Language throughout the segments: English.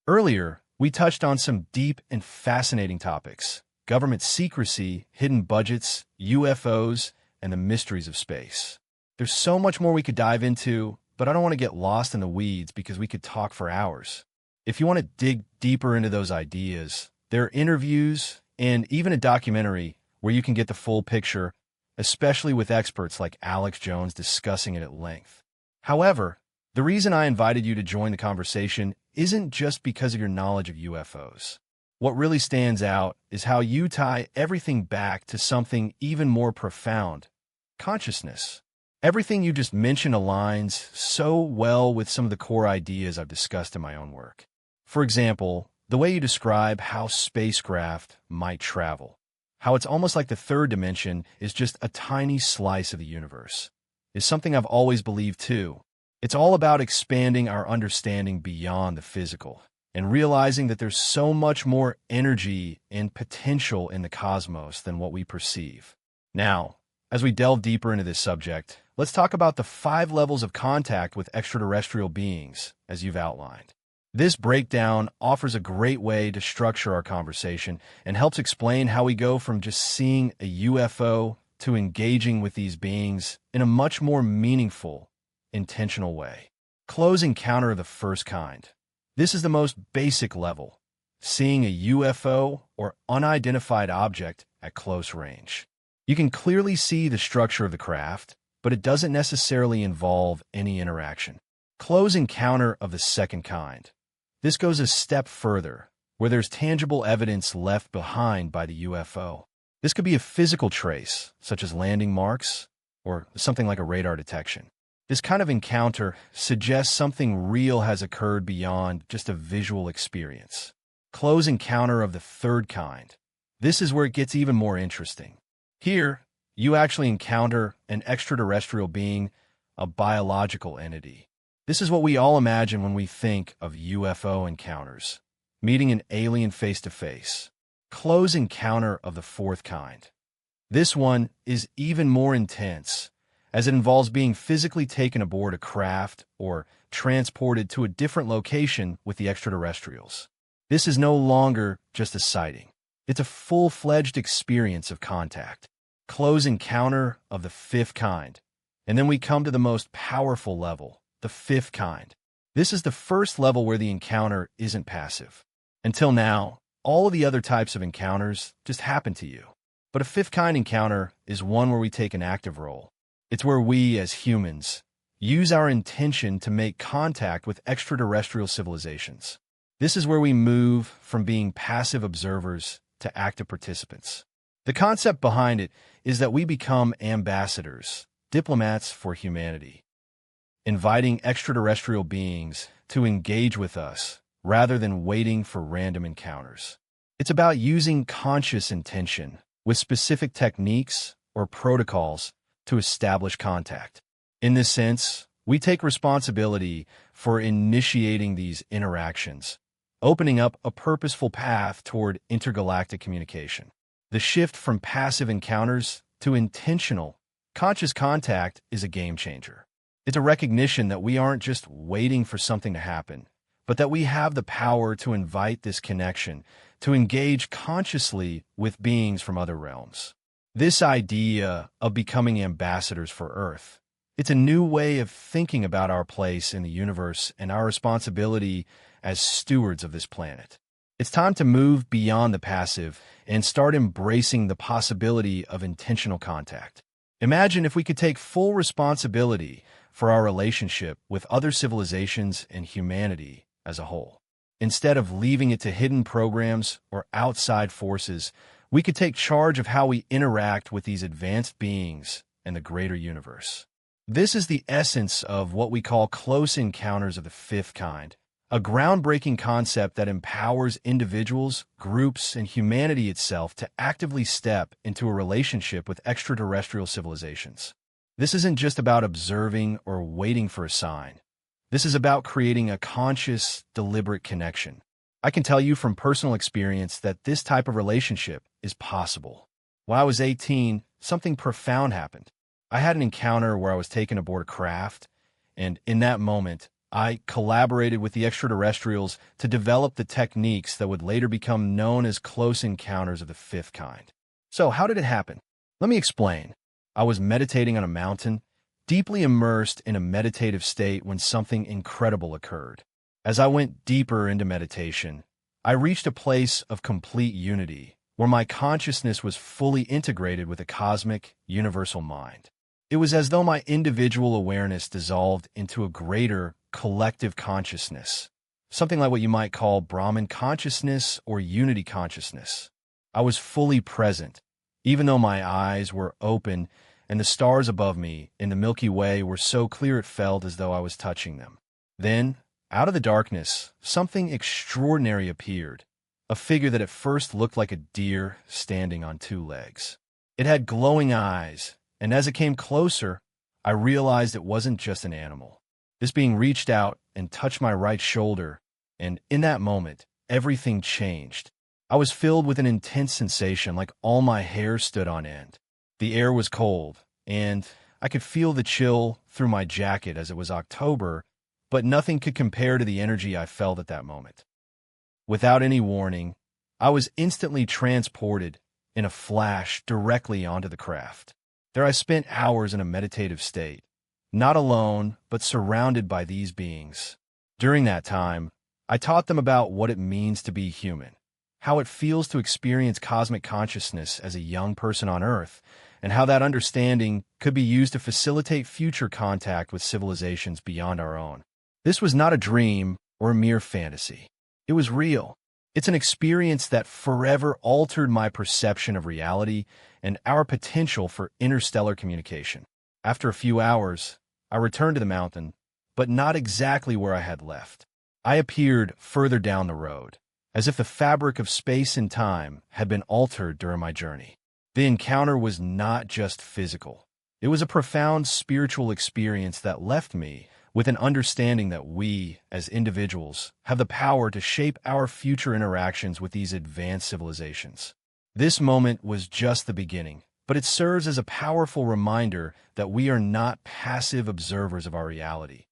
Earlier, we touched on some deep and fascinating topics: government secrecy, hidden budgets, UFOs, and the mysteries of space. There's so much more we could dive into, but I don't want to get lost in the weeds because we could talk for hours. If you want to dig deeper into those ideas, there are interviews and even a documentary where you can get the full picture, especially with experts like Alex Jones discussing it at length. However, the reason I invited you to join the conversation isn't just because of your knowledge of UFOs. What really stands out is how you tie everything back to something even more profound: consciousness. Everything you just mentioned aligns so well with some of the core ideas I've discussed in my own work. For example, the way you describe how spacecraft might travel, how it's almost like the third dimension is just a tiny slice of the universe, is something I've always believed too. It's all about expanding our understanding beyond the physical and realizing that there's so much more energy and potential in the cosmos than what we perceive. Now, as we delve deeper into this subject, let's talk about the 5 levels of contact with extraterrestrial beings, as you've outlined. This breakdown offers a great way to structure our conversation and helps explain how we go from just seeing a UFO to engaging with these beings in a much more meaningful, intentional way. Close encounter of the first kind. This is the most basic level: seeing a UFO or unidentified object at close range. You can clearly see the structure of the craft, but it doesn't necessarily involve any interaction. Close encounter of the second kind. This goes a step further, where there's tangible evidence left behind by the UFO. This could be a physical trace, such as landing marks, or something like a radar detection. This kind of encounter suggests something real has occurred beyond just a visual experience. Close encounter of the third kind. This is where it gets even more interesting. Here, you actually encounter an extraterrestrial being, a biological entity. This is what we all imagine when we think of UFO encounters: meeting an alien face-to-face. Close encounter of the fourth kind. This one is even more intense, as it involves being physically taken aboard a craft or transported to a different location with the extraterrestrials. This is no longer just a sighting. It's a full-fledged experience of contact. Close encounter of the fifth kind. And then we come to the most powerful level, the fifth kind. This is the first level where the encounter isn't passive. Until now, all of the other types of encounters just happen to you. But a fifth kind encounter is one where we take an active role. It's where we, as humans, use our intention to make contact with extraterrestrial civilizations. This is where we move from being passive observers to active participants. The concept behind it is that we become ambassadors, diplomats for humanity, inviting extraterrestrial beings to engage with us rather than waiting for random encounters. It's about using conscious intention with specific techniques or protocols to establish contact. In this sense, we take responsibility for initiating these interactions, opening up a purposeful path toward intergalactic communication. The shift from passive encounters to intentional, conscious contact is a game changer. It's a recognition that we aren't just waiting for something to happen, but that we have the power to invite this connection, to engage consciously with beings from other realms. This idea of becoming ambassadors for Earth, it's a new way of thinking about our place in the universe and our responsibility as stewards of this planet. It's time to move beyond the passive and start embracing the possibility of intentional contact. Imagine if we could take full responsibility for our relationship with other civilizations and humanity as a whole. Instead of leaving it to hidden programs or outside forces, we could take charge of how we interact with these advanced beings and the greater universe. This is the essence of what we call close encounters of the fifth kind, a groundbreaking concept that empowers individuals, groups, and humanity itself to actively step into a relationship with extraterrestrial civilizations. This isn't just about observing or waiting for a sign. This is about creating a conscious, deliberate connection. I can tell you from personal experience that this type of relationship is possible. When I was 18, something profound happened. I had an encounter where I was taken aboard a craft, and in that moment, I collaborated with the extraterrestrials to develop the techniques that would later become known as close encounters of the fifth kind. So, how did it happen? Let me explain. I was meditating on a mountain, deeply immersed in a meditative state when something incredible occurred. As I went deeper into meditation, I reached a place of complete unity, where my consciousness was fully integrated with a cosmic, universal mind. It was as though my individual awareness dissolved into a greater, collective consciousness, something like what you might call Brahman consciousness or unity consciousness. I was fully present, even though my eyes were open and the stars above me in the Milky Way were so clear it felt as though I was touching them. Then, out of the darkness, something extraordinary appeared, a figure that at first looked like a deer standing on two legs. It had glowing eyes, and as it came closer, I realized it wasn't just an animal. This being reached out and touched my right shoulder, and in that moment, everything changed. I was filled with an intense sensation like all my hair stood on end. The air was cold, and I could feel the chill through my jacket as it was October, but nothing could compare to the energy I felt at that moment. Without any warning, I was instantly transported in a flash directly onto the craft. There I spent hours in a meditative state, not alone, but surrounded by these beings. During that time, I taught them about what it means to be human, how it feels to experience cosmic consciousness as a young person on Earth, and how that understanding could be used to facilitate future contact with civilizations beyond our own. This was not a dream or a mere fantasy. It was real. It's an experience that forever altered my perception of reality and our potential for interstellar communication. After a few hours, I returned to the mountain, but not exactly where I had left. I appeared further down the road, as if the fabric of space and time had been altered during my journey. The encounter was not just physical. It was a profound spiritual experience that left me with an understanding that we, as individuals, have the power to shape our future interactions with these advanced civilizations. This moment was just the beginning, but it serves as a powerful reminder that we are not passive observers of our reality.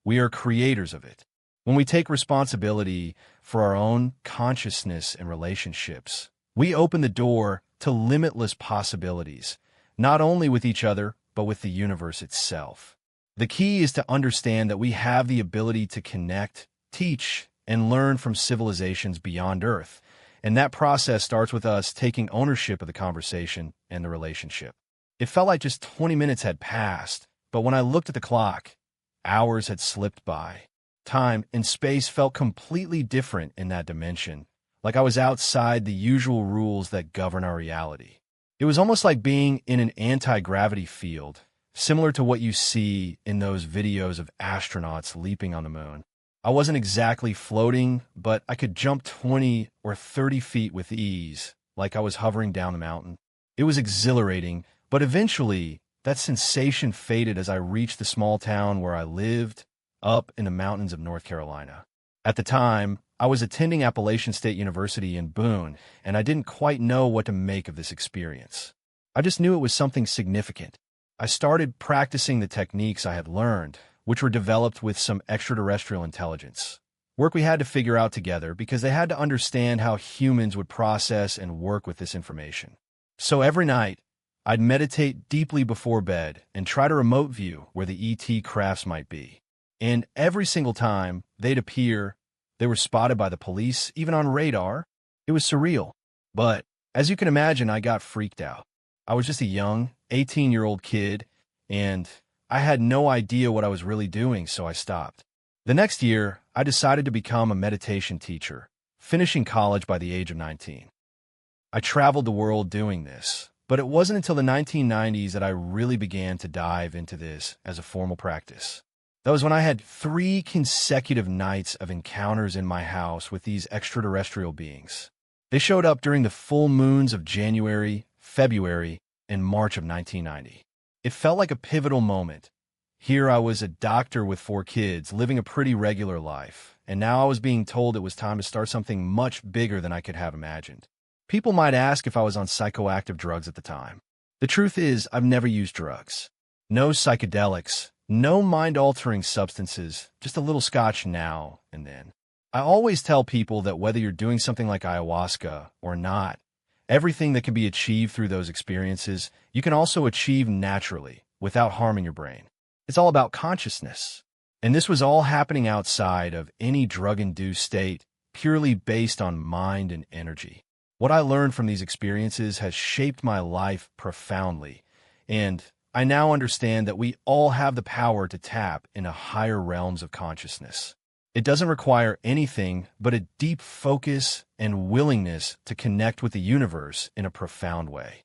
We are creators of it. When we take responsibility for our own consciousness and relationships, we open the door to limitless possibilities, not only with each other, but with the universe itself. The key is to understand that we have the ability to connect, teach, and learn from civilizations beyond Earth, and that process starts with us taking ownership of the conversation and the relationship. It felt like just 20 minutes had passed, but when I looked at the clock, hours had slipped by. Time and space felt completely different in that dimension, like I was outside the usual rules that govern our reality. It was almost like being in an anti-gravity field, similar to what you see in those videos of astronauts leaping on the moon. I wasn't exactly floating, but I could jump 20 or 30 feet with ease, like I was hovering down the mountain. It was exhilarating, but eventually, that sensation faded as I reached the small town where I lived, up in the mountains of North Carolina. At the time, I was attending Appalachian State University in Boone, and I didn't quite know what to make of this experience. I just knew it was something significant. I started practicing the techniques I had learned, which were developed with some extraterrestrial intelligence. Work we had to figure out together because they had to understand how humans would process and work with this information. So every night, I'd meditate deeply before bed and try to remote view where the ET crafts might be. And every single time they'd appear, they were spotted by the police, even on radar. It was surreal. But as you can imagine, I got freaked out. I was just a young, 18-year-old kid, and I had no idea what I was really doing, so I stopped. The next year, I decided to become a meditation teacher, finishing college by the age of 19. I traveled the world doing this, but it wasn't until the 1990s that I really began to dive into this as a formal practice. That was when I had 3 consecutive nights of encounters in my house with these extraterrestrial beings. They showed up during the full moons of January, February, and March of 1990. It felt like a pivotal moment. Here I was a doctor with 4 kids, living a pretty regular life, and now I was being told it was time to start something much bigger than I could have imagined. People might ask if I was on psychoactive drugs at the time. The truth is, I've never used drugs. No psychedelics, No mind-altering substances, just a little scotch now and then. I always tell people that whether you're doing something like ayahuasca or not, everything that can be achieved through those experiences, you can also achieve naturally without harming your brain. It's all about consciousness. And this was all happening outside of any drug-induced state, purely based on mind and energy. What I learned from these experiences has shaped my life profoundly, and I now understand that we all have the power to tap into higher realms of consciousness. It doesn't require anything but a deep focus and willingness to connect with the universe in a profound way.